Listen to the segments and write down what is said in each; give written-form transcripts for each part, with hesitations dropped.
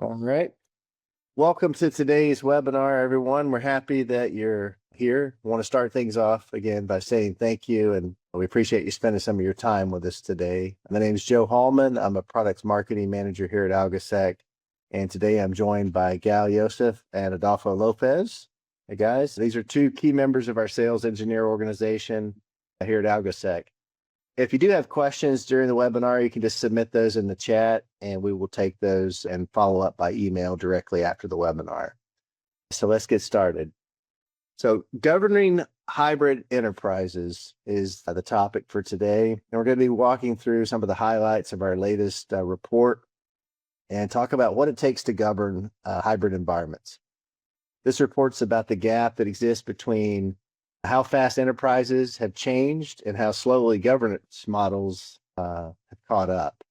All right. Welcome to today's webinar, everyone. We're happy that you're here. I want to start things off again by saying thank you, and we appreciate you spending some of your time with us today. My name is Joe Hallman. I'm a products marketing manager here at AlgoSec, and today I'm joined by Gal Yosef and Adolfo Lopez. Hey guys, these are two key members of our sales engineer organization here at AlgoSec. If you do have questions during the webinar, you can just submit those in the chat and we will take those and follow up by email directly after the webinar. So let's get started. So governing hybrid enterprises is the topic for today. And we're going to be walking through some of the highlights of our latest report and talk about what it takes to govern hybrid environments. This report's about the gap that exists between how fast enterprises have changed and how slowly governance models have caught up.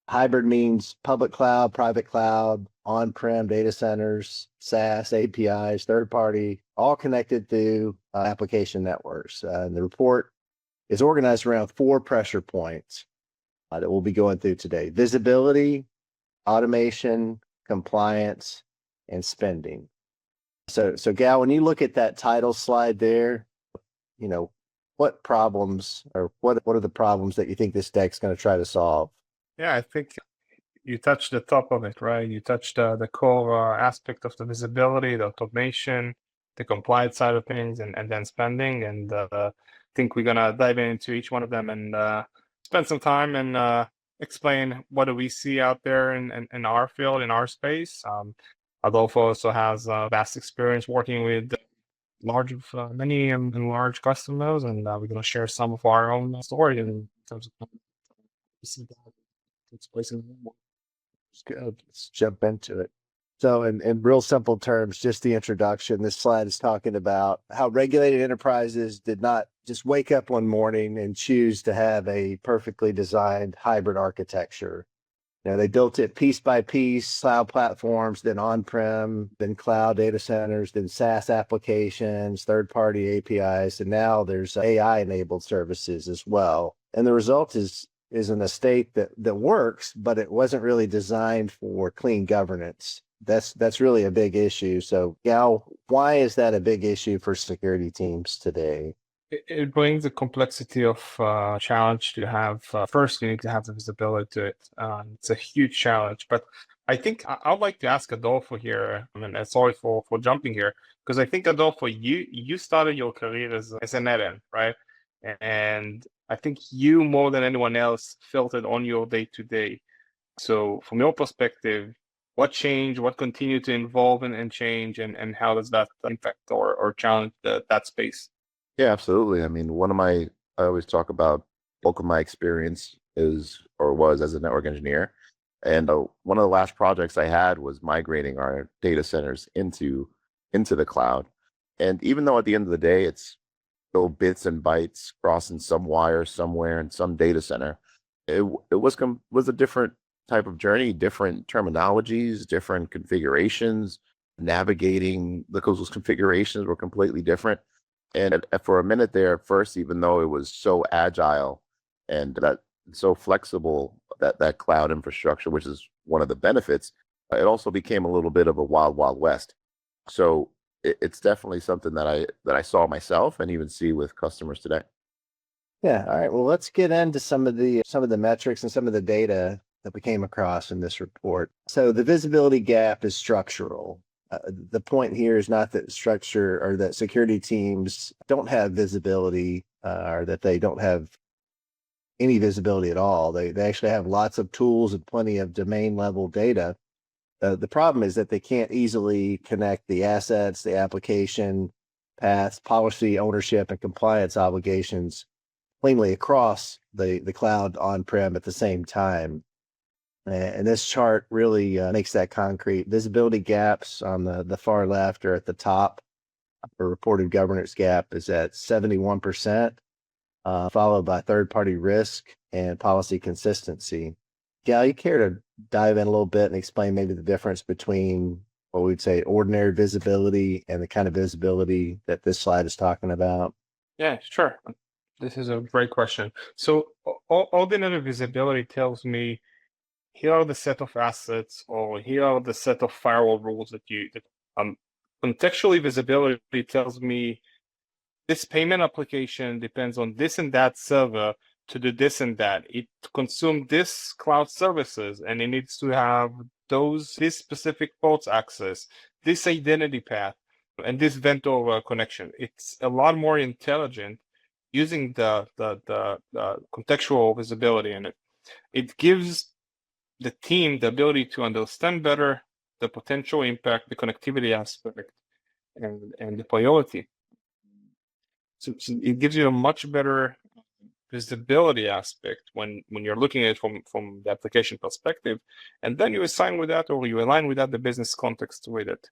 Hybrid means public cloud, private cloud, on-prem data centers, SaaS, APIs, third-party, all connected through application networks. And the report is organized around 4 pressure points that we'll be going through today: visibility, automation, compliance, and spending. So Gal, when you look at that title slide there, what problems or what are the problems that you think this deck's going to try to solve? Yeah, I think you touched the top of it, right? You touched the core aspect of the visibility, the automation, the compliance side of things, and then spending. And I think we're going to dive into each one of them and spend some time and explain what do we see out there in our field, in our space. Adolfo also has vast experience working with many and large customers, and we're going to share some of our own story in terms of see that takes place in the world. Good. Let's jump into it. So in real simple terms, just the introduction, this slide is talking about how regulated enterprises did not just wake up one morning and choose to have a perfectly designed hybrid architecture. They built it piece by piece, cloud platforms, then on-prem, then cloud data centers, then SaaS applications, third-party APIs, and now there's AI-enabled services as well. And the result is in a state that works, but it wasn't really designed for clean governance. That's really a big issue. So, Gal, why is that a big issue for security teams today? It brings a complexity of challenge to have. First, you need to have the visibility to it. It's a huge challenge, but I think I'd like to ask Adolfo here. I mean, sorry for jumping here, because I think Adolfo, you started your career as an NetN, right? And I think you more than anyone else felt it on your day to day. So, from your perspective, what changed? What continued to evolve and change, and how does that impact or challenge that space? Yeah, absolutely. I mean, I always talk about bulk of my experience is or was as a network engineer. And one of the last projects I had was migrating our data centers into the cloud. And even though at the end of the day, it's still bits and bytes crossing some wire somewhere in some data center, it was a different type of journey, different terminologies, different configurations. Navigating those configurations were completely different. And for a minute there at first, even though it was so agile and that so flexible, that cloud infrastructure, which is one of the benefits, it also became a little bit of a wild, wild west. So it's definitely something that I saw myself and even see with customers today. Yeah. All right. Well, let's get into some of the metrics and some of the data that we came across in this report. So the visibility gap is structural. The point here is not that structure or that security teams don't have visibility or that they don't have any visibility at all. They actually have lots of tools and plenty of domain level data. The problem is that they can't easily connect the assets, the application paths, policy ownership, and compliance obligations cleanly across the cloud on-prem at the same time. And this chart really makes that concrete. Visibility gaps on the far left or at the top. The reported governance gap is at 71%, followed by third-party risk and policy consistency. Gal, you care to dive in a little bit and explain maybe the difference between what we'd say ordinary visibility and the kind of visibility that this slide is talking about? Yeah, sure. This is a great question. So ordinary visibility tells me here are the set of assets, or here are the set of firewall rules that contextually visibility tells me this payment application depends on this and that server to do this and that. It consumes this cloud services, and it needs to have this specific ports access, this identity path, and this vendor connection. It's a lot more intelligent using the contextual visibility in it. It gives the team the ability to understand better the potential impact, the connectivity aspect, and the priority. So it gives you a much better visibility aspect when you're looking at it from the application perspective, and then you assign with that, or you align with that, the business context with it.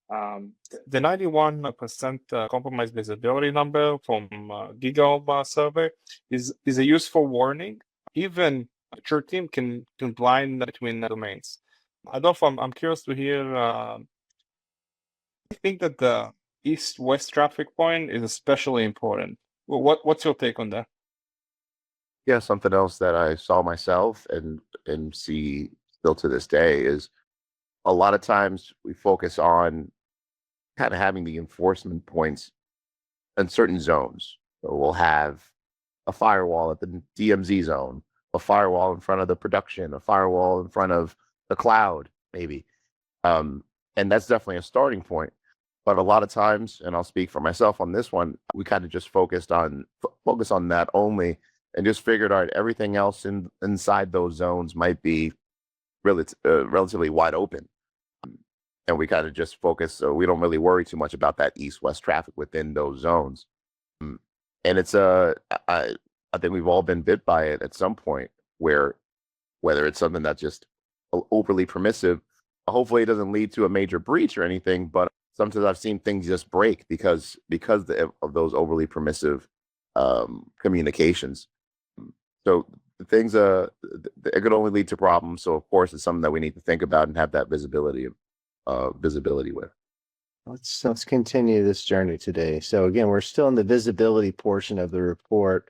The 91% compromised visibility number from GigaOM survey is a useful warning. Even a mature team can blind between domains. Adolf, I'm curious to hear. I think that the east-west traffic point is especially important. What's your take on that? Yeah, something else that I saw myself and see still to this day is a lot of times we focus on kind of having the enforcement points in certain zones. So we'll have a firewall at the DMZ zone, a firewall in front of the production, a firewall in front of the cloud, maybe. And that's definitely a starting point. But a lot of times, and I'll speak for myself on this one, we kind of just focus on that only, and just figured out everything else inside those zones might be really relatively wide open. And we kind of just focus, so we don't really worry too much about that east-west traffic within those zones. And it's I think we've all been bit by it at some point, where whether it's something that's just overly permissive, hopefully it doesn't lead to a major breach or anything, but sometimes I've seen things just break because of those overly permissive communications. So things it could only lead to problems. So of course it's something that we need to think about and have that visibility with. Let's continue this journey today. So again, we're still in the visibility portion of the report,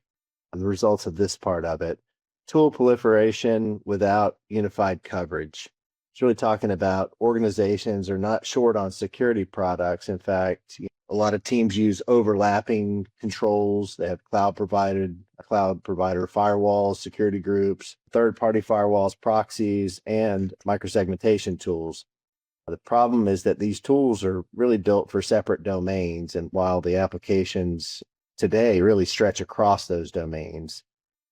the results of this part of it. Tool proliferation without unified coverage. It's really talking about organizations are not short on security products. In fact, a lot of teams use overlapping controls. They have cloud provider firewalls, security groups, third-party firewalls, proxies, and microsegmentation tools. The problem is that these tools are really built for separate domains, and while the applications today really stretch across those domains.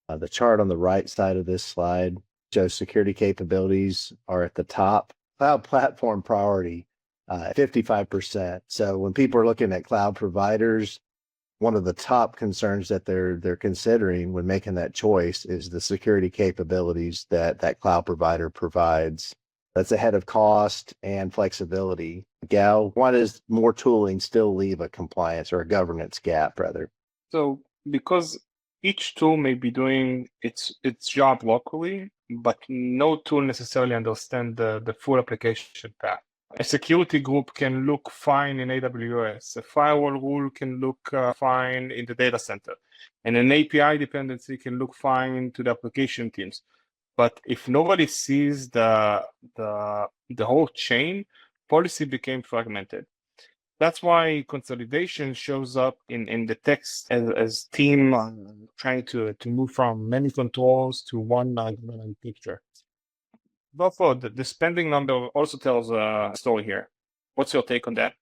The chart on the right side of this slide shows security capabilities are at the top. Cloud platform priority, 55%. So when people are looking at cloud providers, one of the top concerns that they're considering when making that choice is the security capabilities that cloud provider provides. That's ahead of cost and flexibility. Gal, why does more tooling still leave a compliance or a governance gap, rather? So because each tool may be doing its job locally, but no tool necessarily understands the full application path. A security group can look fine in AWS. A firewall rule can look fine in the data center. And an API dependency can look fine to the application teams. But if nobody sees the whole chain, policy became fragmented. That's why consolidation shows up in the text as team trying to move from many controls to one government picture. Therefore, the spending number also tells a story here. What's your take on that?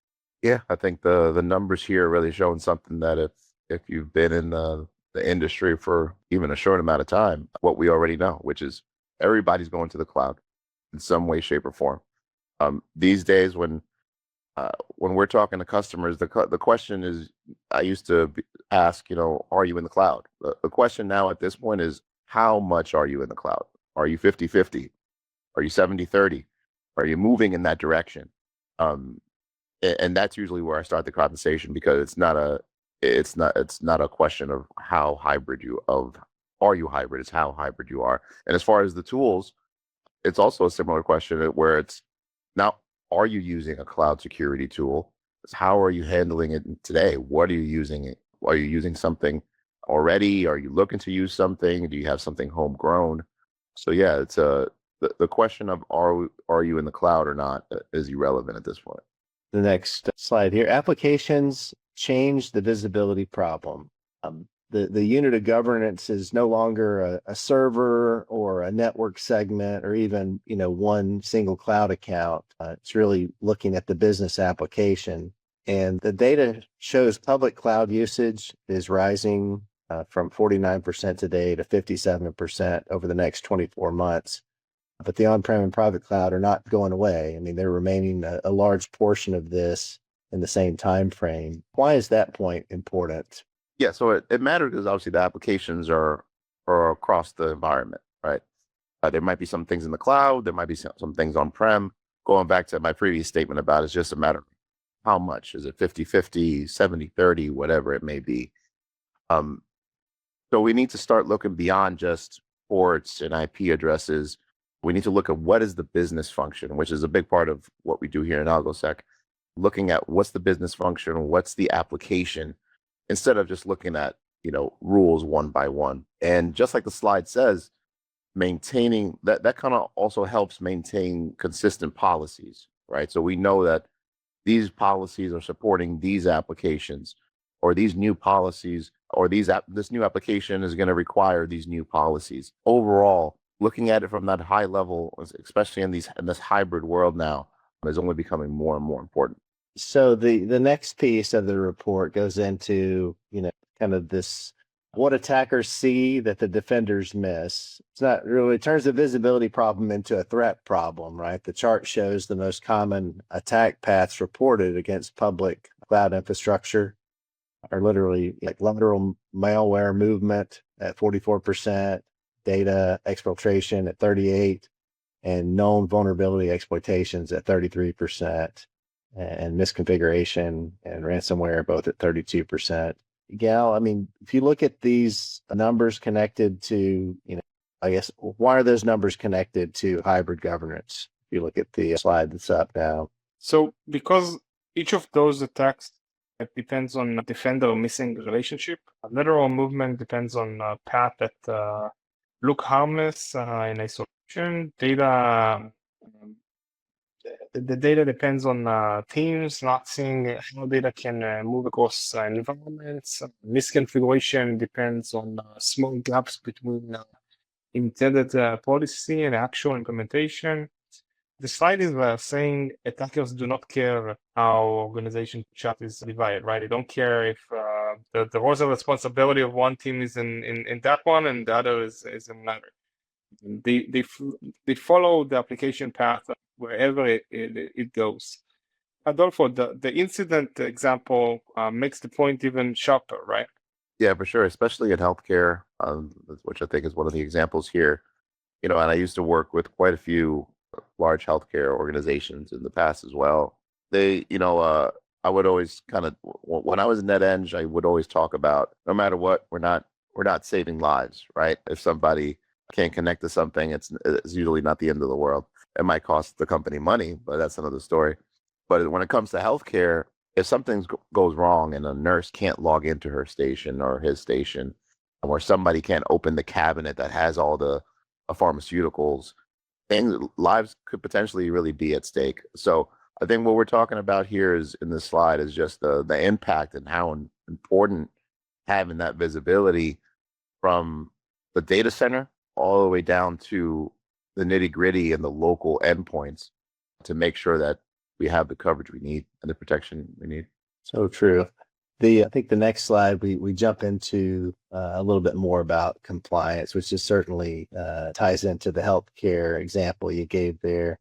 Yeah, I think the numbers here are really showing something that if you've been in the industry for even a short amount of time, what we already know, which is everybody's going to the cloud in some way, shape, or form. These days, when we're talking to customers, the question is, I used to ask, are you in the cloud? The question now at this point is, how much are you in the cloud? Are you 50-50? Are you 70-30? Are you moving in that direction? And that's usually where I start the conversation, because it's not a question of how hybrid are you hybrid? It's how hybrid you are. And as far as the tools, it's also a similar question where it's now, are you using a cloud security tool? How are you handling it today? What are you using? Are you using something already? Are you looking to use something? Do you have something homegrown? So yeah, the question of are you in the cloud or not is irrelevant at this point. The next slide here, applications change the visibility problem. The unit of governance is no longer a server or a network segment or even, one single cloud account. It's really looking at the business application. And the data shows public cloud usage is rising from 49% today to 57% over the next 24 months. But the on-prem and private cloud are not going away. I mean, they're remaining a large portion of this in the same time frame. Why is that point important? Yeah, so it matters because obviously the applications are across the environment, right? There might be some things in the cloud, there might be some things on-prem. Going back to my previous statement about it's just a matter of how much. Is it 50-50, 70-30, whatever it may be. So we need to start looking beyond just ports and IP addresses. We need to look at what is the business function, which is a big part of what we do here in AlgoSec. Looking at what's the business function, what's the application, instead of just looking at, rules one by one. And just like the slide says, maintaining that kind of also helps maintain consistent policies, right? So we know that these policies are supporting these applications, or these new policies, or this new application is going to require these new policies. Overall, looking at it from that high level, especially in this hybrid world now, is only becoming more and more important. So the next piece of the report goes into, kind of this, what attackers see that the defenders miss. It's not really, it turns the visibility problem into a threat problem, right? The chart shows the most common attack paths reported against public cloud infrastructure are literally like lateral malware movement at 44%, data exfiltration at 38%, and known vulnerability exploitations at 33%, and misconfiguration and ransomware both at 32%. Gal, I mean, if you look at these numbers connected to, I guess, why are those numbers connected to hybrid governance? If you look at the slide that's up now. So because each of those attacks depends on defender missing relationship, lateral movement depends on path that look harmless in isolation. The data depends on teams not seeing how data can move across environments. Misconfiguration depends on small gaps between intended policy and actual implementation. The slide is saying attackers do not care how organization chat is divided, right? They don't care if the roles of responsibility of one team is in that one and the other is in another. They follow the application path wherever it goes. Adolfo, the incident example makes the point even sharper, right? Yeah, for sure, especially in healthcare, which I think is one of the examples here. And I used to work with quite a few large healthcare organizations in the past as well. They, I would always kind of, when I was in NetEng, I would always talk about no matter what, we're not saving lives, right? If somebody can't connect to something, it's usually not the end of the world. It might cost the company money, but that's another story. But when it comes to healthcare, if something goes wrong and a nurse can't log into her station or his station, or somebody can't open the cabinet that has all the pharmaceuticals, lives could potentially really be at stake. So I think what we're talking about here is in this slide is just the impact and how important having that visibility from the data center all the way down to the nitty gritty and the local endpoints to make sure that we have the coverage we need and the protection we need. So true. I think the next slide, we jump into a little bit more about compliance, which just certainly ties into the healthcare example you gave there.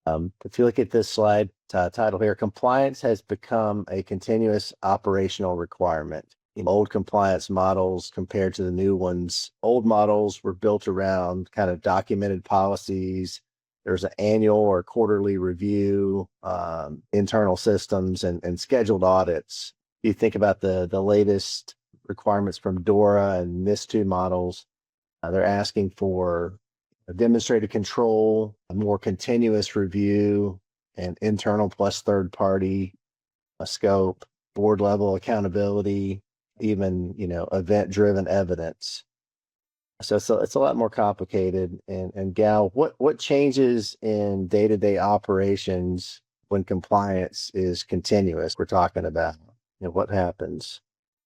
If you look at this slide title here, compliance has become a continuous operational requirement. Old compliance models compared to the new ones, old models were built around kind of documented policies. There's an annual or quarterly review, internal systems, and scheduled audits. You think about the latest requirements from DORA and NIS2 models, they're asking for a demonstrated control, a more continuous review, and internal plus third party scope, board level accountability, even event driven evidence. So it's a lot more complicated. And Gal, what changes in day-to-day operations when compliance is continuous? We're talking about, what happens?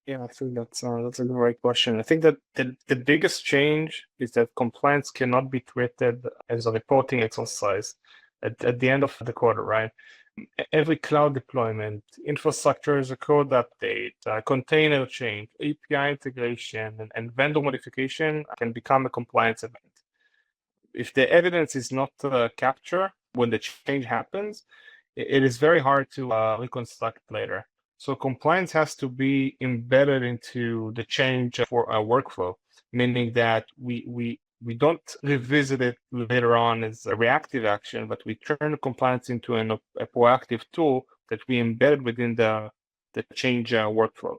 Yeah, I think that's a great question. I think that the biggest change is that compliance cannot be treated as a reporting exercise at the end of the quarter, right? Every cloud deployment, infrastructure as a code update, container change, API integration, and vendor modification can become a compliance event. If the evidence is not captured when the change happens, it is very hard to reconstruct later. So compliance has to be embedded into the change for a workflow, meaning that we don't revisit it later on as a reactive action, but we turn compliance into a proactive tool that we embedded within the change workflow.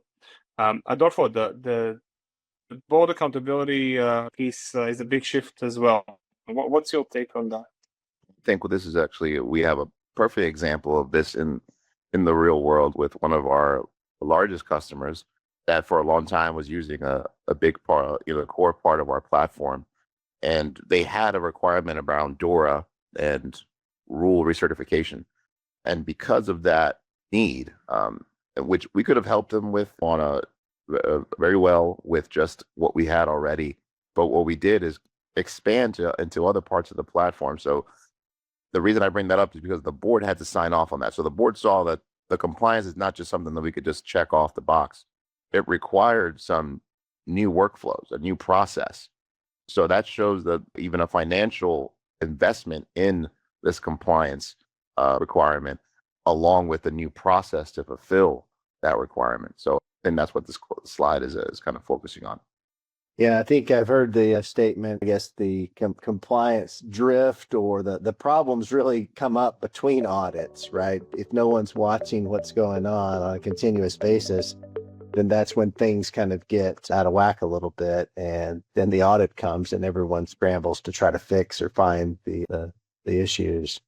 Adolfo, the board accountability piece is a big shift as well. What's your take on that? I think this is actually, we have a perfect example of this in the real world with one of our largest customers that for a long time was using a big part, a core part of our platform. And they had a requirement around DORA and rule recertification. And because of that need, which we could have helped them with on a very well with just what we had already. But what we did is expand into other parts of the platform. So the reason I bring that up is because the board had to sign off on that. So the board saw that the compliance is not just something that we could just check off the box. It required some new workflows, a new process. So that shows that even a financial investment in this compliance requirement, along with the new process to fulfill that requirement. So, and that's what this slide is kind of focusing on. Yeah, I think I've heard the statement. I guess the compliance drift or the problems really come up between audits, right? If no one's watching what's going on a continuous basis, then that's when things kind of get out of whack a little bit. And then the audit comes and everyone scrambles to try to fix or find the issues.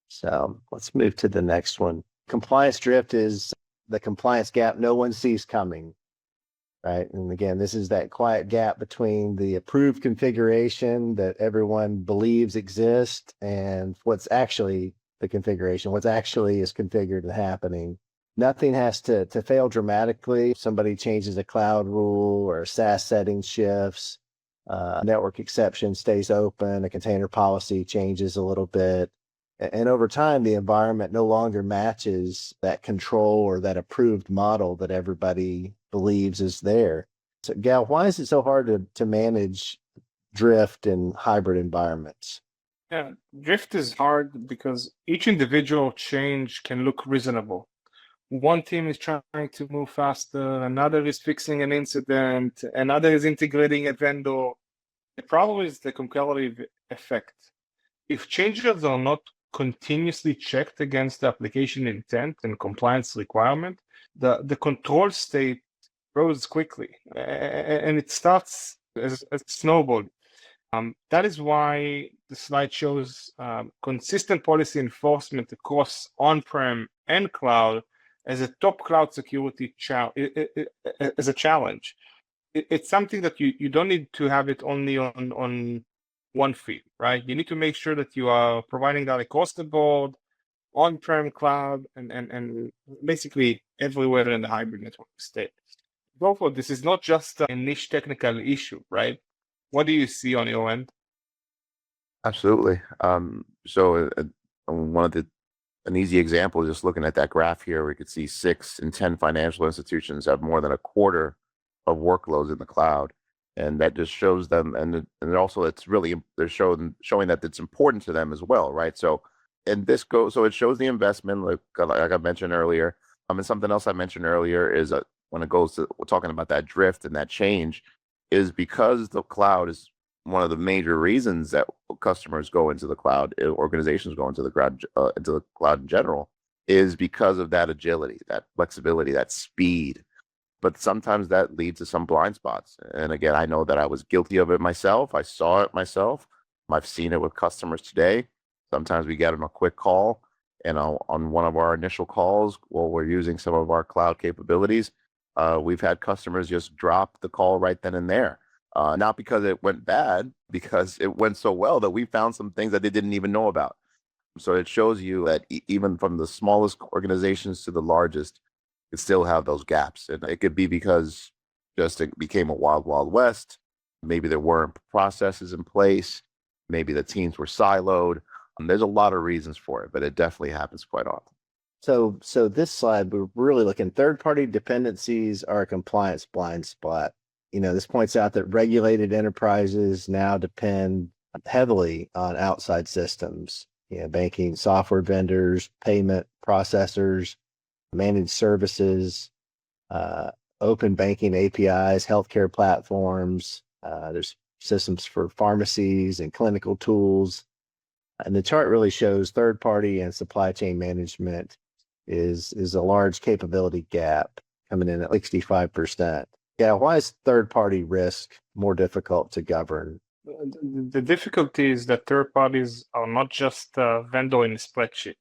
So let's move to the next one. Compliance drift is the compliance gap no one sees coming. Right. And again, this is that quiet gap between the approved configuration that everyone believes exists and what's actually the configuration, what's actually is configured and happening. Nothing has to fail dramatically. Somebody changes a cloud rule or a SaaS setting shifts, a network exception stays open, a container policy changes a little bit. And over time, the environment no longer matches that control or that approved model that everybody believes is there. So, Gal, why is it so hard to manage drift in hybrid environments? Yeah, drift is hard because each individual change can look reasonable. One team is trying to move faster, another is fixing an incident, another is integrating a vendor. The problem is the cumulative effect. If changes are not continuously checked against the application intent and compliance requirement, the control state grows quickly and it starts as a snowball. That is why the slide shows consistent policy enforcement across on-prem and cloud as a top cloud security as a challenge. It's something that you don't need to have it only on one feed, right? You need to make sure that you are providing that across the board, on-prem, cloud, and basically everywhere in the hybrid network state. Therefore, this is not just a niche technical issue, right? What do you see on your end? Absolutely. So one of an easy example is just looking at that graph here. We could see 6 and 10 financial institutions have more than a quarter of workloads in the cloud, and that just shows them. And also, it's really they're showing that it's important to them as well, right? So, and this goes. So it shows the investment, like I mentioned earlier. And something else I mentioned earlier is when it goes to we're talking about that drift and that change, is because the cloud is one of the major reasons that customers go into the cloud, organizations go into the cloud in general, is because of that agility, that flexibility, that speed. But sometimes that leads to some blind spots. And again, I know that I was guilty of it myself. I saw it myself. I've seen it with customers today. Sometimes we get them a quick call, and on one of our initial calls, while we're using some of our cloud capabilities, we've had customers just drop the call right then and there. not because it went bad, because it went so well that we found some things that they didn't even know about. So it shows you that even from the smallest organizations to the largest, it still have those gaps. And it could be because just it became a wild, wild west. Maybe there weren't processes in place. Maybe the teams were siloed. There's a lot of reasons for it, but it definitely happens quite often. So this slide, we're really looking third-party dependencies are a compliance blind spot. This points out that regulated enterprises now depend heavily on outside systems, banking software vendors, payment processors, managed services, open banking APIs, healthcare platforms. There's systems for pharmacies and clinical tools. And the chart really shows third-party and supply chain management is a large capability gap coming in at 65%. Yeah, why is third-party risk more difficult to govern? The difficulty is that third parties are not just a vendor in a spreadsheet.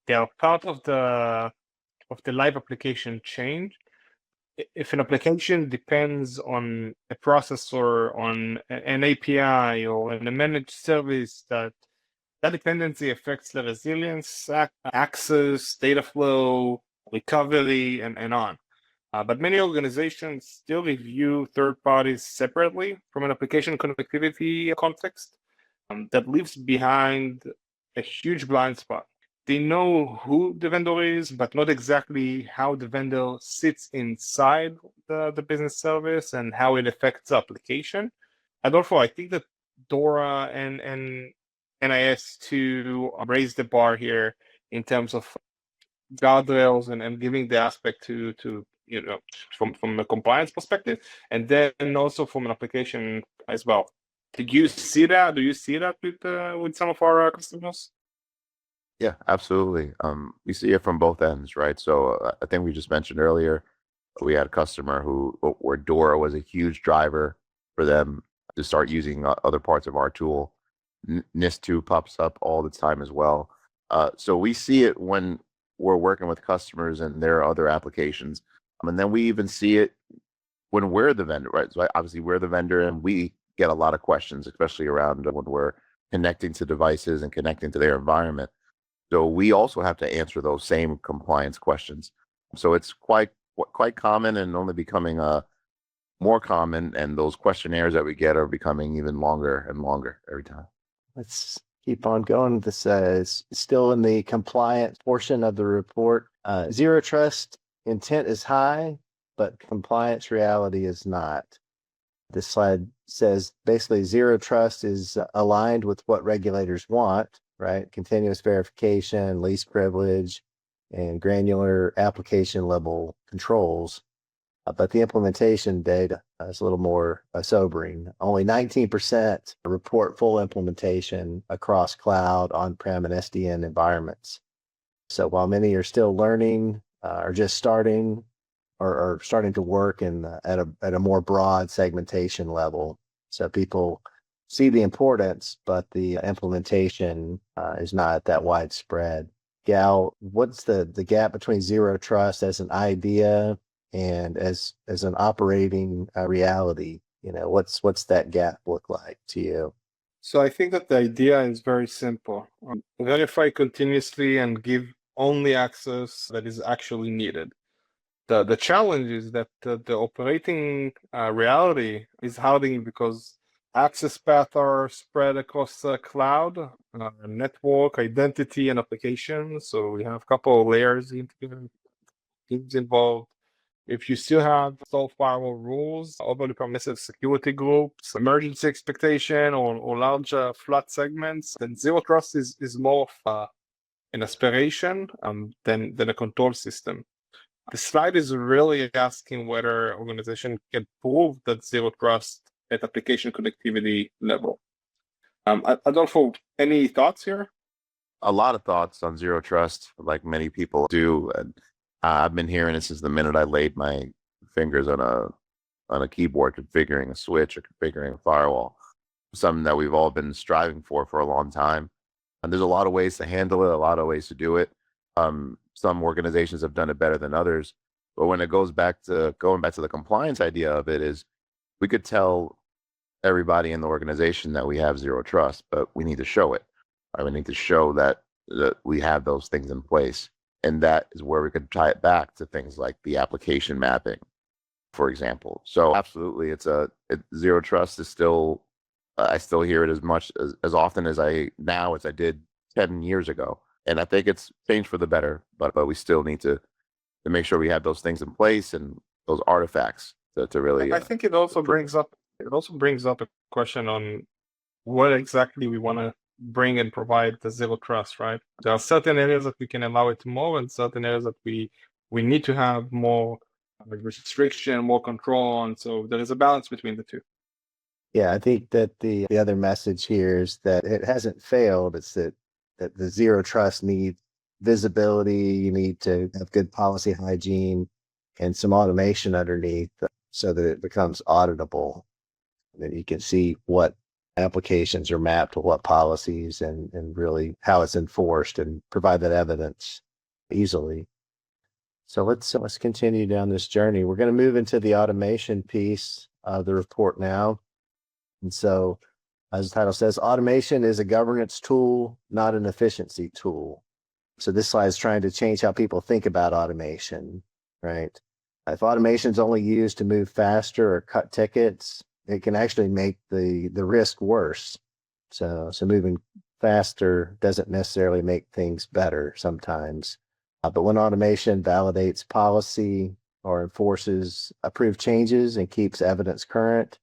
They are part of the live application chain. If an application depends on a processor, on an API, or in a managed service, that dependency affects the resilience, access, data flow, recovery, and on. But many organizations still review third parties separately from an application connectivity context. That leaves behind a huge blind spot. They know who the vendor is, but not exactly how the vendor sits inside the business service and how it affects the application. And therefore, I think that DORA and NIS to raise the bar here in terms of guardrails and giving the aspect to from a compliance perspective, and then also from an application as well. Did you see that? Do you see that with some of our customers? Yeah, absolutely. We see it from both ends, right? So I think we just mentioned earlier, we had a customer where DORA was a huge driver for them to start using other parts of our tool. NIS2 pops up all the time as well. So we see it when we're working with customers and their other applications. And then we even see it when we're the vendor, right? So obviously we're the vendor and we get a lot of questions, especially around when we're connecting to devices and connecting to their environment. So we also have to answer those same compliance questions. So it's quite common and only becoming more common. And those questionnaires that we get are becoming even longer and longer every time. Let's keep on going. This is still in the compliance portion of the report. Zero trust intent is high, but compliance reality is not. This slide says basically zero trust is aligned with what regulators want, right? Continuous verification, least privilege, and granular application level controls. But the implementation data is a little more sobering. Only 19% report full implementation across cloud, on-prem, and SDN environments. So while many are still learning, or just starting, or starting to work at a more broad segmentation level, so people see the importance, but the implementation is not that widespread. Gal, what's the gap between zero trust as an idea and as an operating reality? What's that gap look like to you? So I think that the idea is very simple. Verify continuously and give only access that is actually needed. The challenge is that the operating reality is hardening because access paths are spread across the cloud, network, identity, and applications. So we have a couple of layers teams involved. If you still have installed firewall rules, overly permissive security groups, emergency expectation, or large flat segments, then zero trust is more of an aspiration than a control system. The slide is really asking whether organization can prove that zero trust at application connectivity level. Adolfo, any thoughts here? A lot of thoughts on zero trust, like many people do. And I've been hearing it since the minute I laid my fingers on a keyboard configuring a switch or configuring a firewall. Something that we've all been striving for a long time. And there's a lot of ways to handle it, a lot of ways to do it. Some organizations have done it better than others. But when it goes back to the compliance idea of it, is we could tell everybody in the organization that we have zero trust, but we need to show it. Right? We need to show that we have those things in place. And that is where we could tie it back to things like the application mapping, for example. So absolutely, zero trust is still, I still hear it as often as I did 10 years ago. And I think it's changed for the better, but we still need to make sure we have those things in place and those artifacts to really. I think it also brings up a question on what exactly we want to bring and provide the zero trust, right? There are certain areas that we can allow it more, and certain areas that we need to have more restriction, more control on. So there is a balance between the two. Yeah, I think that the other message here is that it hasn't failed. It's that the zero trust needs visibility. You need to have good policy hygiene and some automation underneath so that it becomes auditable. And then you can see what applications are mapped to what policies and really how it's enforced and provide that evidence easily. So let's continue down this journey. We're going to move into the automation piece of the report now. And so, as the title says, automation is a governance tool, not an efficiency tool. So this slide is trying to change how people think about automation, right? If automation is only used to move faster or cut tickets, it can actually make the risk worse. So moving faster doesn't necessarily make things better sometimes. But when automation validates policy or enforces approved changes and keeps evidence current,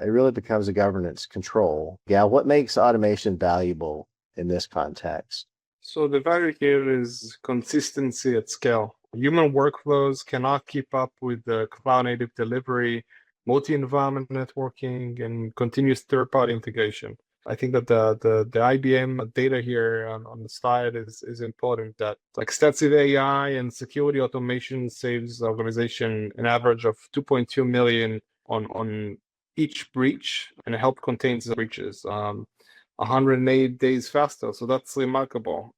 it really becomes a governance control. Yeah, what makes automation valuable in this context? So the value here is consistency at scale. Human workflows cannot keep up with the cloud-native delivery, multi-environment networking, and continuous third-party integration. I think that the IBM data here on the slide is important. That extensive AI and security automation saves the organization an average of 2.2 million on each breach, and help contain the breaches 108 days faster. So that's remarkable.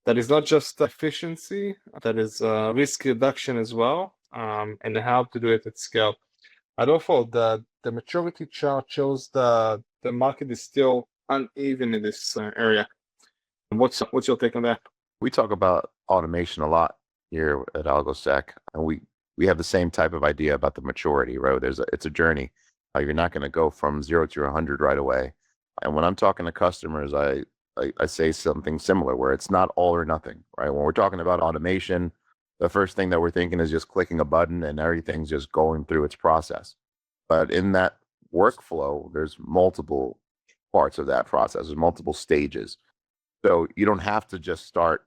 That is not just efficiency, that is risk reduction as well, and how to do it at scale. I don't know, the maturity chart shows the market is still uneven in this area. What's your take on that? We talk about automation a lot here at AlgoSec, and we have the same type of idea about the maturity, right? It's a journey. You're not going to go from 0 to 100 right away. And when I'm talking to customers, I say something similar, where it's not all or nothing, right? When we're talking about automation, the first thing that we're thinking is just clicking a button and everything's just going through its process. But in that workflow, there's multiple parts of that process. There's multiple stages. So you don't have to just start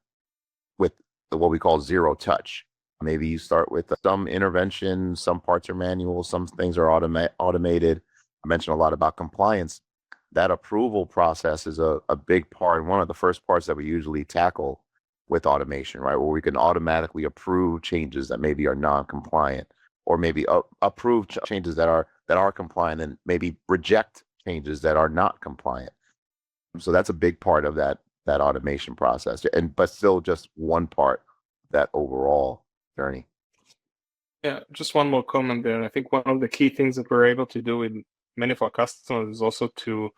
with what we call zero touch. Maybe you start with some intervention, some parts are manual, some things are automated. I mentioned a lot about compliance. That approval process is a big part, one of the first parts that we usually tackle with automation, right? Where we can automatically approve changes that maybe are non-compliant, or maybe approve changes that are compliant, and maybe reject changes that are not compliant. So that's a big part of that automation process, but still just one part of that overall journey. Yeah, just one more comment there. I think one of the key things that we're able to do with many of our customers is also to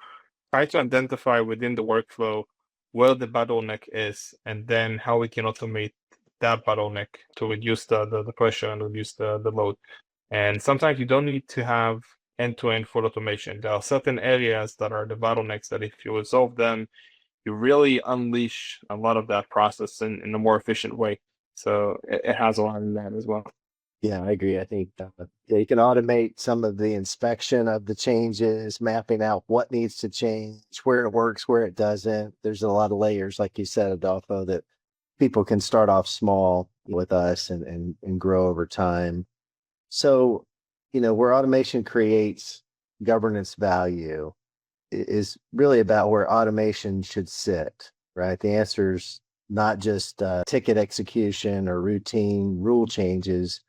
try to identify within the workflow where the bottleneck is, and then how we can automate that bottleneck to reduce the pressure and reduce the load. And sometimes you don't need to have end-to-end full automation. There are certain areas that are the bottlenecks that if you resolve them, you really unleash a lot of that process in a more efficient way. So it has a lot in that as well. Yeah, I agree. I think you can automate some of the inspection of the changes, mapping out what needs to change, where it works, where it doesn't. There's a lot of layers, like you said, Adolfo, that people can start off small with us and grow over time. So, where automation creates governance value is really about where automation should sit, right? The answer's not just ticket execution or routine rule changes.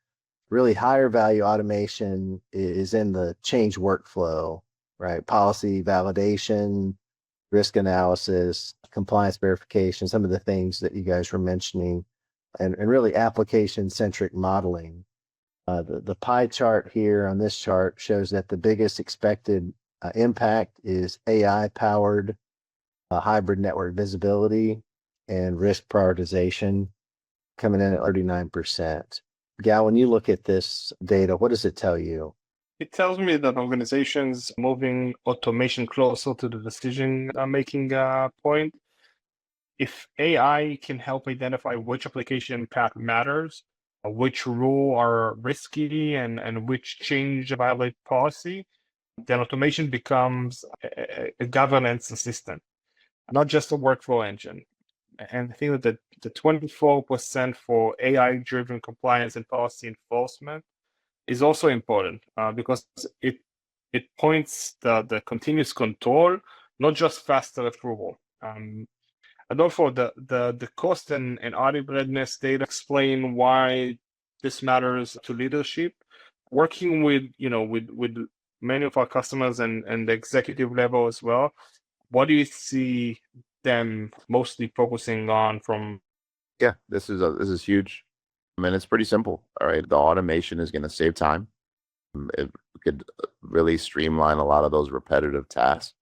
Really higher value automation is in the change workflow, right? Policy validation, risk analysis, compliance verification, some of the things that you guys were mentioning, and really application-centric modeling. The pie chart here on this chart shows that the biggest expected impact is AI-powered hybrid network visibility and risk prioritization, coming in at 39%. Gal, when you look at this data, what does it tell you? It tells me that organizations moving automation closer to the decision making point. If AI can help identify which application path matters, which rule are risky, and which change violate policy, then automation becomes a governance assistant, not just a workflow engine. And I think that the 24% for AI-driven compliance and policy enforcement is also important because it points the continuous control, not just faster approval. Adolfo, the cost and audit readiness data explain why this matters to leadership. Working with with many of our customers and the executive level as well, what do you see them mostly focusing on from? Yeah, this is huge. I mean, it's pretty simple. All right, the automation is going to save time. It could really streamline a lot of those repetitive tasks,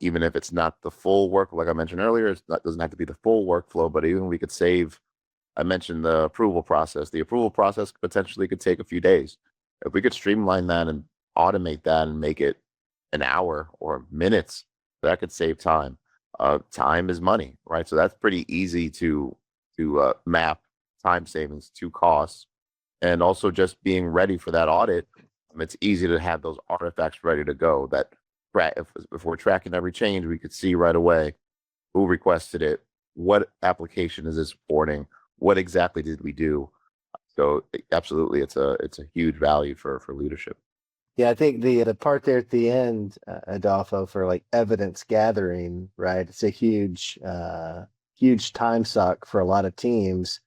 even if it's not the full work. Like I mentioned earlier, it doesn't have to be the full workflow, but even we could save. I mentioned the approval process. The approval process potentially could take a few days. If we could streamline that and automate that and make it an hour or minutes, that could save time. Time is money, right? So that's pretty easy to map time savings to costs, and also just being ready for that audit. It's easy to have those artifacts ready to go. That if we're tracking every change, we could see right away who requested it, what application is it supporting, what exactly did we do. So absolutely, it's a huge value for leadership. Yeah, I think the part there at the end, Adolfo, for like evidence gathering, right? It's a huge time suck for a lot of teams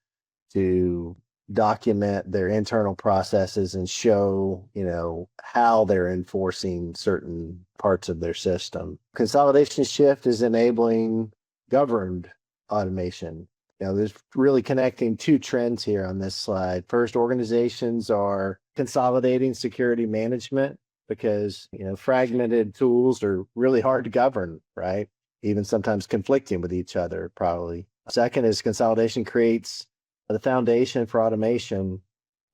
to document their internal processes and show, how they're enforcing certain parts of their system. Consolidation shift is enabling governed automation. There's really connecting two trends here on this slide. First, organizations are consolidating security management because, fragmented tools are really hard to govern, right? Even sometimes conflicting with each other, probably. Second is consolidation creates the foundation for automation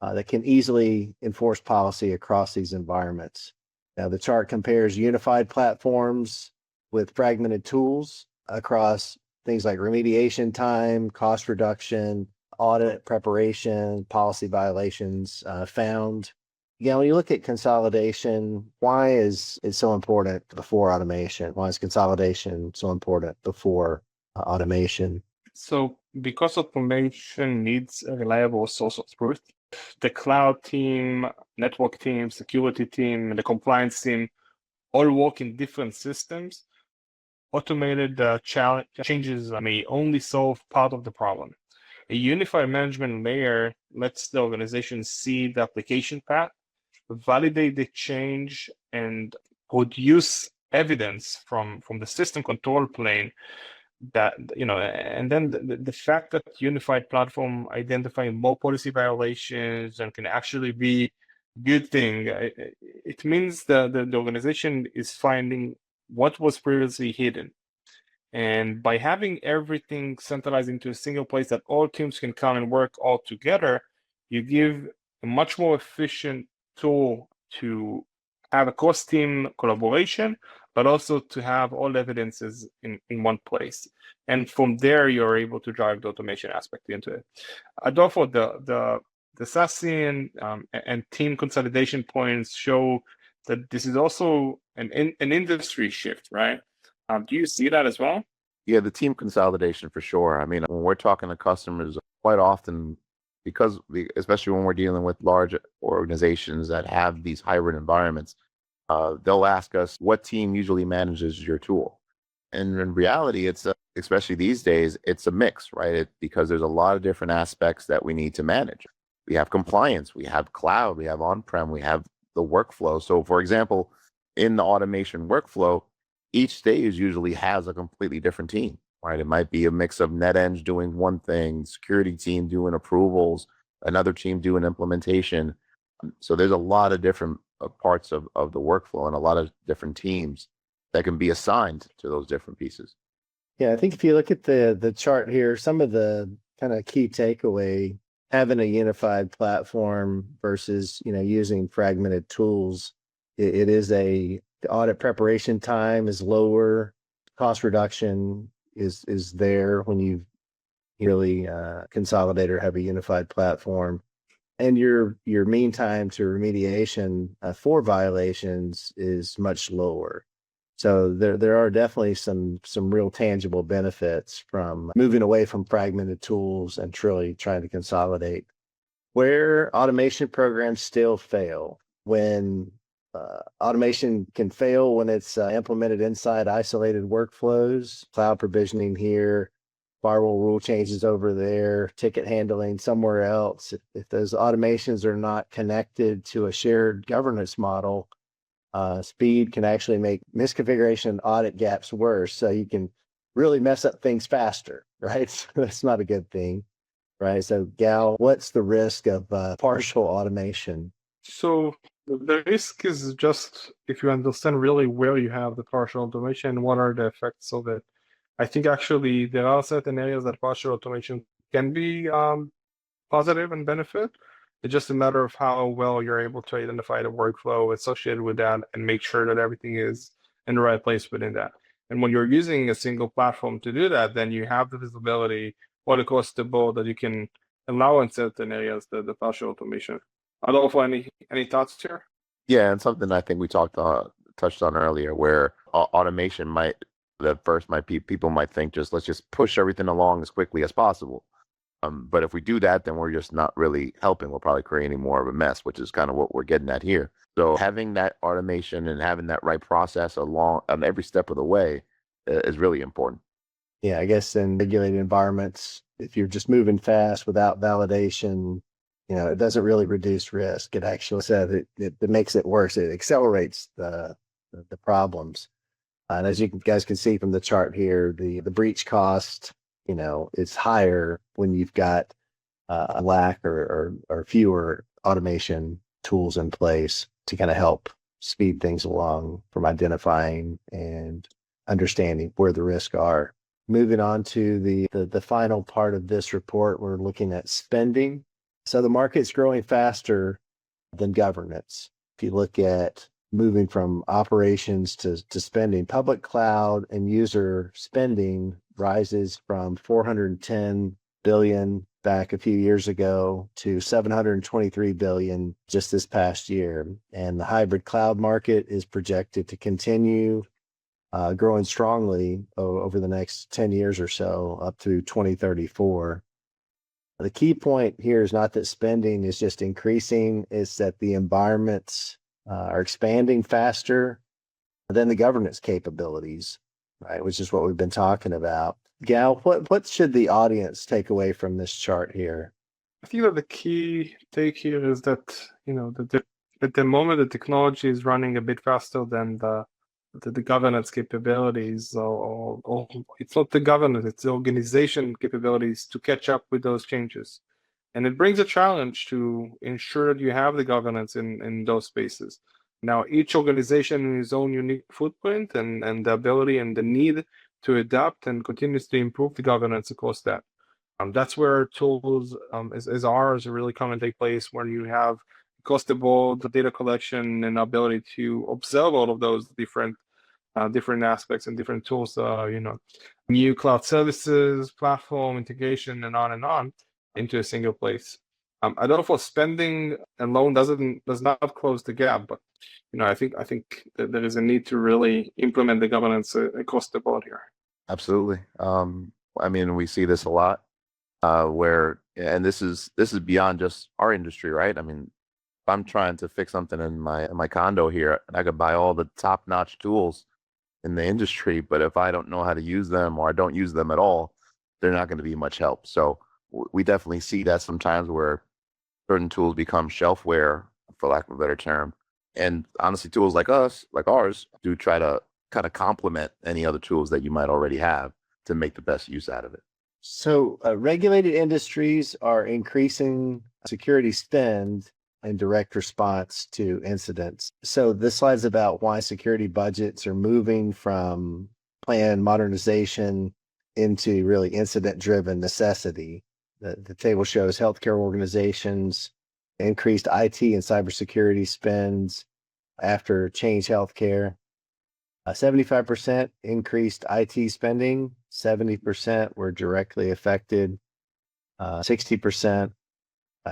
that can easily enforce policy across these environments. Now, the chart compares unified platforms with fragmented tools across things like remediation time, cost reduction, audit preparation, policy violations found. When you look at consolidation, why is it so important before automation? Why is consolidation so important before automation? So because automation needs a reliable source of truth, the cloud team, network team, security team, and the compliance team all work in different systems. Automated changes may only solve part of the problem. A unified management layer lets the organization see the application path, validate the change, and produce evidence from the system control plane that, and then the fact that unified platform identify more policy violations and can actually be good thing. It means that the organization is finding what was previously hidden. And by having everything centralized into a single place that all teams can come and work all together, you give a much more efficient tool to have a cross-team collaboration, but also to have all evidences in one place. And from there, you're able to drive the automation aspect into it. Adolfo, the SASE and team consolidation points show that this is also an industry shift, right? Do you see that as well? Yeah, the team consolidation for sure. I mean, when we're talking to customers quite often, especially when we're dealing with large organizations that have these hybrid environments, they'll ask us what team usually manages your tool. And in reality, especially these days, it's a mix, right? Because there's a lot of different aspects that we need to manage. We have compliance, we have cloud, we have on-prem, we have the workflow. So for example, in the automation workflow, each stage usually has a completely different team, right? It might be a mix of NetEng doing one thing, security team doing approvals, another team doing implementation. So there's a lot of different parts of the workflow and a lot of different teams that can be assigned to those different pieces. Yeah, I think if you look at the chart here, some of the kind of key takeaway, having a unified platform versus, using fragmented tools, it is the audit preparation time is lower, cost reduction is there when you really consolidate or have a unified platform. And your mean time to remediation for violations is much lower. So there are definitely some real tangible benefits from moving away from fragmented tools and truly trying to consolidate. Where automation programs still fail, when automation can fail when it's implemented inside isolated workflows, cloud provisioning here, firewall rule changes over there, ticket handling somewhere else. If those automations are not connected to a shared governance model, speed can actually make misconfiguration audit gaps worse. So you can really mess up things faster, right? So that's not a good thing, right? So Gal, what's the risk of partial automation? So the risk is just if you understand really where you have the partial automation, what are the effects of it. I think actually there are certain areas that partial automation can be positive and benefit. It's just a matter of how well you're able to identify the workflow associated with that and make sure that everything is in the right place within that. And when you're using a single platform to do that, then you have the visibility or across the board that you can allow in certain areas the partial automation. Adolfo, any thoughts here? Yeah, and something I think we touched on earlier, where automation might be people might think let's just push everything along as quickly as possible. But if we do that, then we're just not really helping. We're probably creating more of a mess, which is kind of what we're getting at here. So having that automation and having that right process along on every step of the way is really important. Yeah, I guess in regulated environments, if you're just moving fast without validation, it doesn't really reduce risk. It actually said it makes it worse. It accelerates the problems. And as you guys can see from the chart here, the breach cost, it's higher when you've got a lack or fewer automation tools in place to kind of help speed things along from identifying and understanding where the risks are. Moving on to the final part of this report, we're looking at spending. So the market's growing faster than governance. If you look at moving from operations to spending, public cloud and user spending rises from 410 billion back a few years ago to 723 billion just this past year. And the hybrid cloud market is projected to continue growing strongly over the next 10 years or so, up to 2034. The key point here is not that spending is just increasing, it's that the environments are expanding faster than the governance capabilities, right? Which is what we've been talking about. Gal, what should the audience take away from this chart here? I think that the key take here is that, at the moment the technology is running a bit faster than the governance capabilities, or it's not the governance, it's the organization capabilities to catch up with those changes. And it brings a challenge to ensure that you have the governance in those spaces. Now, each organization has its own unique footprint and the ability and the need to adapt and continuously improve the governance across that. That's where tools as ours really come and take place, where you have across the board the data collection and ability to observe all of those different aspects and different tools, new cloud services, platform integration, and on into a single place. I don't know if spending alone does not close the gap, but I think that there is a need to really implement the governance across the board here. Absolutely. I mean, we see this a lot, and this is beyond just our industry, right? I mean, if I'm trying to fix something in my condo here, and I could buy all the top-notch tools in the industry, but if I don't know how to use them or I don't use them at all, they're not going to be much help. So we definitely see that sometimes where certain tools become shelfware, for lack of a better term. And honestly, tools like ours, do try to kind of complement any other tools that you might already have to make the best use out of it. So regulated industries are increasing security spend, and direct response to incidents. So this slide's about why security budgets are moving from planned modernization into really incident-driven necessity. The table shows healthcare organizations increased IT and cybersecurity spends after Change Healthcare. 75% increased IT spending, 70% were directly affected, 60%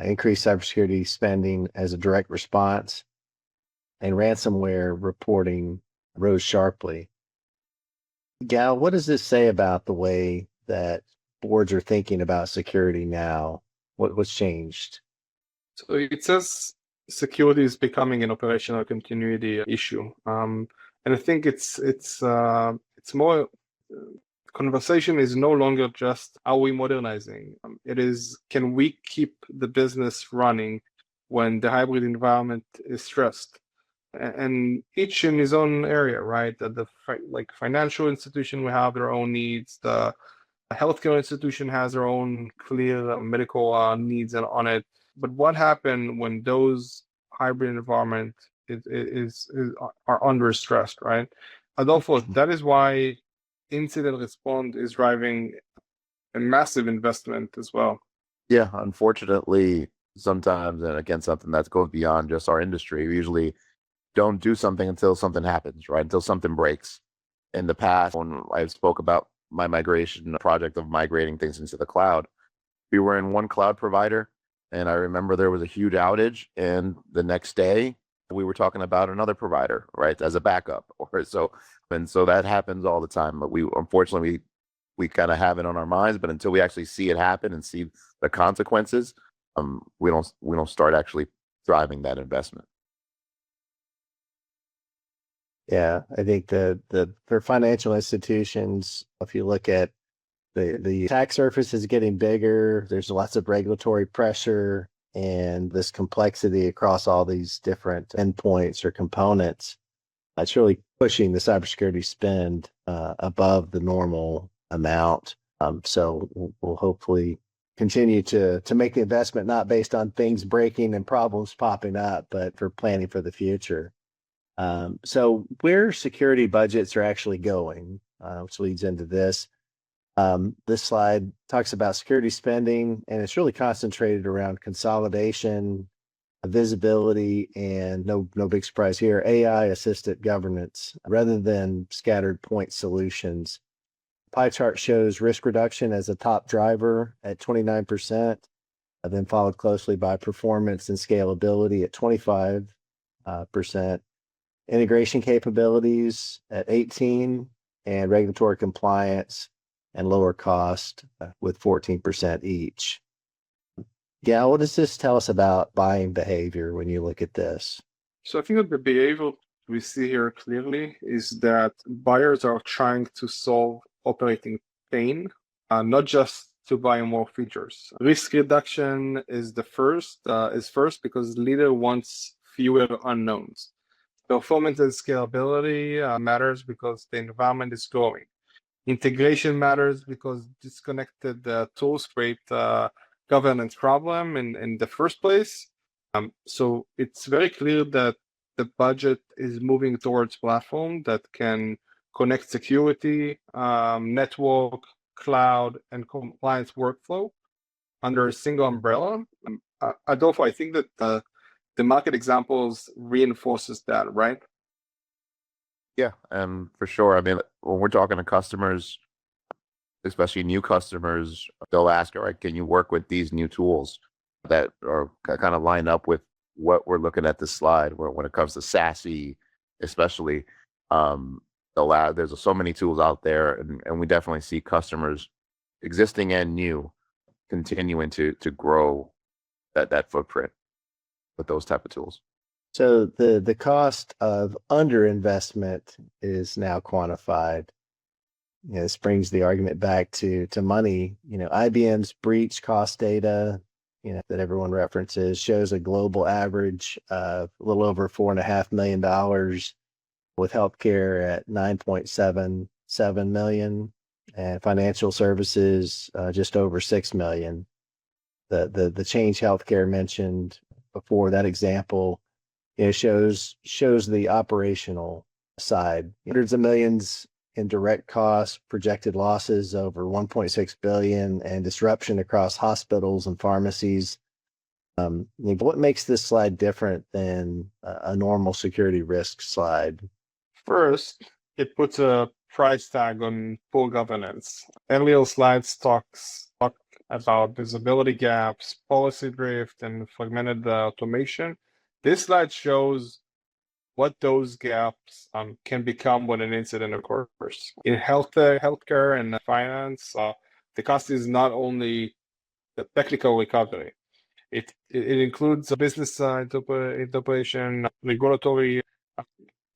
increased cybersecurity spending as a direct response, and ransomware reporting rose sharply. Gal, what does this say about the way that boards are thinking about security now? What's changed? So it says security is becoming an operational continuity issue, and I think it's more. Conversation is no longer just are we modernizing. It is, can we keep the business running when the hybrid environment is stressed? And each in his own area, right? Like financial institution will have their own needs. The healthcare institution has their own clear medical needs on it. But what happened when those hybrid environment are under stress, right? Adolfo, that is why incident response is driving a massive investment as well. Yeah, unfortunately, sometimes, and again, something that goes beyond just our industry, we usually don't do something until something happens, right? Until something breaks. In the past, when I spoke about my migration project of migrating things into the cloud, we were in one cloud provider, and I remember there was a huge outage, and the next day we were talking about another provider, right, as a backup, or so. And so that happens all the time. But we unfortunately we kind of have it on our minds, but until we actually see it happen and see the consequences, we don't start actually driving that investment. Yeah, I think for financial institutions, if you look at the attack surface is getting bigger, there's lots of regulatory pressure and this complexity across all these different endpoints or components. It's really pushing the cybersecurity spend above the normal amount. So we'll hopefully continue to make the investment not based on things breaking and problems popping up, but for planning for the future. So where security budgets are actually going, which leads into this. This slide talks about security spending, and it's really concentrated around consolidation, visibility, and no big surprise here, AI assisted governance rather than scattered point solutions. Pie chart shows risk reduction as a top driver at 29%, then followed closely by performance and scalability at 25%, integration capabilities at 18%, and regulatory compliance and lower cost with 14% each. Gal, what does this tell us about buying behavior when you look at this? So I think that the behavior we see here clearly is that buyers are trying to solve operating pain, not just to buy more features. Risk reduction is first because leader wants fewer unknowns. Performance and scalability matters because the environment is growing. Integration matters because disconnected tools create governance problem in the first place. So it's very clear that the budget is moving towards platform that can connect security, network, cloud, and compliance workflow under a single umbrella. Adolfo, I think that the market examples reinforces that, right? Yeah, and for sure. I mean, when we're talking to customers, especially new customers, they'll ask, all right, can you work with these new tools that are kind of line up with what we're looking at this slide, where when it comes to SASE, especially, there's so many tools out there, and we definitely see customers, existing and new, continuing to grow that footprint with those type of tools. So the cost of underinvestment is now quantified. This brings the argument back to money. IBM's breach cost data, that everyone references, shows a global average of a little over $4.5 million, with healthcare at 9.77 million, and financial services just over 6 million. The Change Healthcare mentioned before, that example, shows the operational side. Hundreds of millions in direct costs, projected losses over 1.6 billion, and disruption across hospitals and pharmacies. What makes this slide different than a normal security risk slide? First, it puts a price tag on poor governance. Earlier slides talk about visibility gaps, policy drift, and fragmented automation. This slide shows what those gaps can become when an incident occurs. In healthcare and finance, the cost is not only the technical recovery. It includes business interpretation, regulatory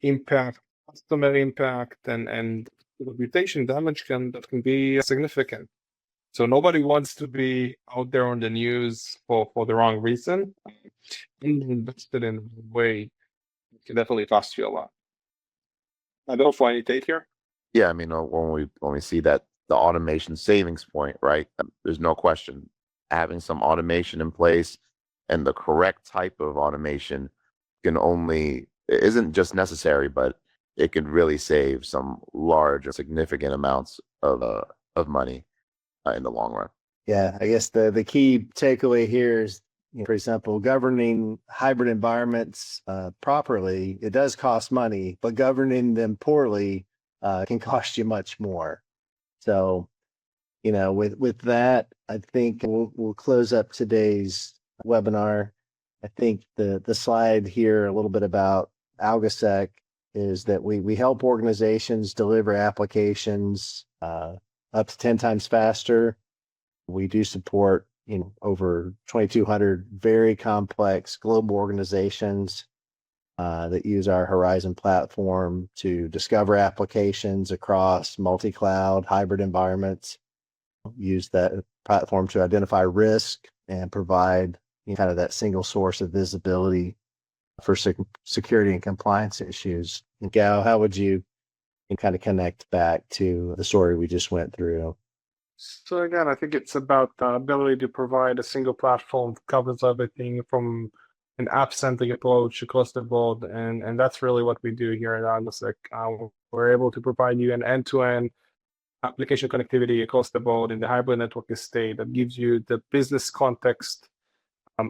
impact, customer impact, and reputation damage that can be significant. So nobody wants to be out there on the news for the wrong reason. Invested in a way can definitely cost you a lot. I don't know, any take here. Yeah, I mean, when we see that the automation savings point, right? There's no question having some automation in place and the correct type of automation isn't just necessary, but it could really save some large, significant amounts of money in the long run. Yeah, I guess the key takeaway here is pretty simple. Governing hybrid environments properly, it does cost money, but governing them poorly can cost you much more. So, with that, I think we'll close up today's webinar. I think the slide here, a little bit about AlgoSec, is that we help organizations deliver applications up to 10 times faster. We do support over 2,200 very complex global organizations that use our Horizon platform to discover applications across multi-cloud hybrid environments. Use that platform to identify risk and provide kind of that single source of visibility for security and compliance issues. And Gal, how would you kind of connect back to the story we just went through? So again, I think it's about the ability to provide a single platform that covers everything from an app-centric approach across the board, and that's really what we do here at AlgoSec. We're able to provide you an end-to-end application connectivity across the board in the hybrid network estate that gives you the business context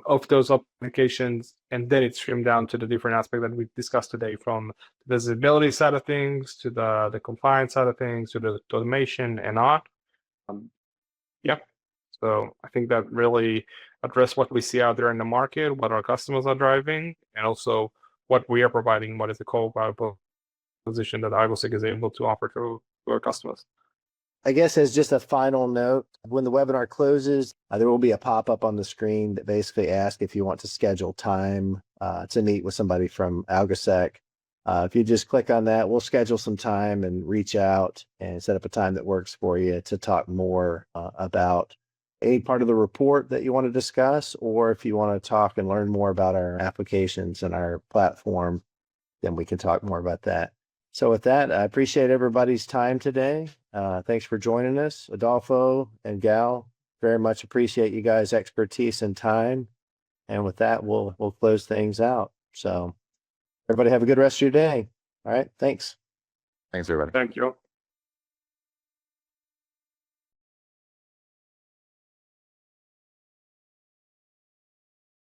of those applications, and then it's trimmed down to the different aspects that we discussed today, from the visibility side of things to the compliance side of things to the automation and on. So I think that really address what we see out there in the market, what our customers are driving, and also what we are providing, what is the core value proposition that AlgoSec is able to offer to our customers. I guess as just a final note, when the webinar closes, there will be a pop-up on the screen that basically asks if you want to schedule time to meet with somebody from AlgoSec. If you just click on that, we'll schedule some time and reach out and set up a time that works for you to talk more about any part of the report that you want to discuss, or if you want to talk and learn more about our applications and our platform, then we can talk more about that. So with that, I appreciate everybody's time today. Thanks for joining us. Adolfo and Gal, very much appreciate you guys' expertise and time. And with that, we'll close things out. So everybody have a good rest of your day. All right. Thanks. Thanks, everybody. Thank you.